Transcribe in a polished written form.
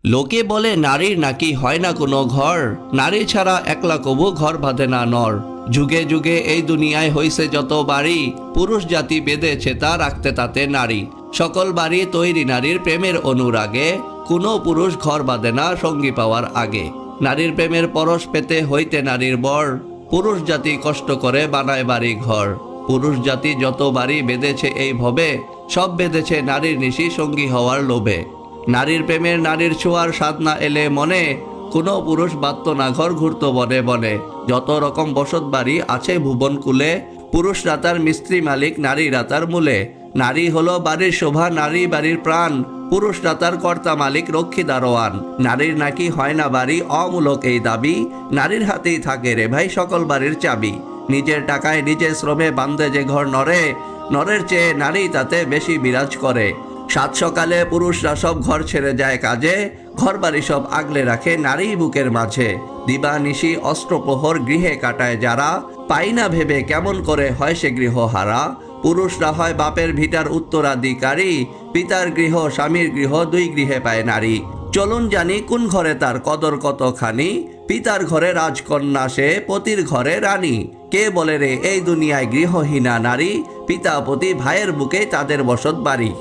লোকে বলে নারীর নাকি হয় না কোনো ঘর, নারী ছাড়া একলা কবু ঘর বাঁধে না নর। যুগে যুগে এই দুনিয়ায় হইছে যত বাড়ি, পুরুষ জাতি বেঁধেছে তা রাখতে তাতে নারী। সকল বাড়ি তৈরি নারীর প্রেমের অনুরাগে, কোনো পুরুষ ঘর বাঁধে না সঙ্গী পাওয়ার আগে। নারীর প্রেমের পরশ পেতে হইতে নারীর বর, পুরুষ জাতি কষ্ট করে বানায় বাড়ি ঘর। পুরুষ জাতি যত বাড়ি বেঁধেছে এই ভবে, সব বেঁধেছে নারীর নিশি সঙ্গী হওয়ার লোভে। নারীর প্রেমের নারীর ছোঁয়ার স্বাদ না এলে মনে, কোনো পুরুষ বাঁধত না ঘর ঘুরত বনে বনে। যত রকম বসত বাড়ি আছে ভুবন কুলে, পুরুষরা তার মিস্ত্রি মালিক, নারীরা তার মূলে। নারী হলো বাড়ির শোভা, নারী বাড়ির প্রাণ, পুরুষরা তার কর্তা মালিক, রক্ষী দারোয়ান। নারীর নাকি হয় না বাড়ি, অমূলক এই দাবি, নারীর হাতেই থাকে রে ভাই সকল বাড়ির চাবি। নিজের টাকায় নিজের শ্রমে বান্ধে যে ঘর নরে, নরের চেয়ে নারী তাতে বেশি বিরাজ করে। সাত সকালে পুরুষরা সব ঘর ছেড়ে যায় কাজে, ঘর বাড়ি সব আগলে রাখে নারী বুকের মাঝে। দিবা নিশি অস্ত্রপ্রহর গৃহে কাটায় যারা, পাই না ভেবে কেমন করে হয় সে গৃহ হারা। পুরুষরা হয় বাপের ভিটার উত্তরাধিকারী, পিতার গৃহ স্বামীর গৃহ দুই গৃহে পায় নারী। চলুন জানি কোন ঘরে তার কদর কতখানি, পিতার ঘরে রাজকন্যা সে, পতির ঘরে রানী। কে বলে রে এই দুনিয়ায় গৃহহীনা নারী, পিতা পতি ভাইয়ের বুকে তাদের বসত বাড়ি।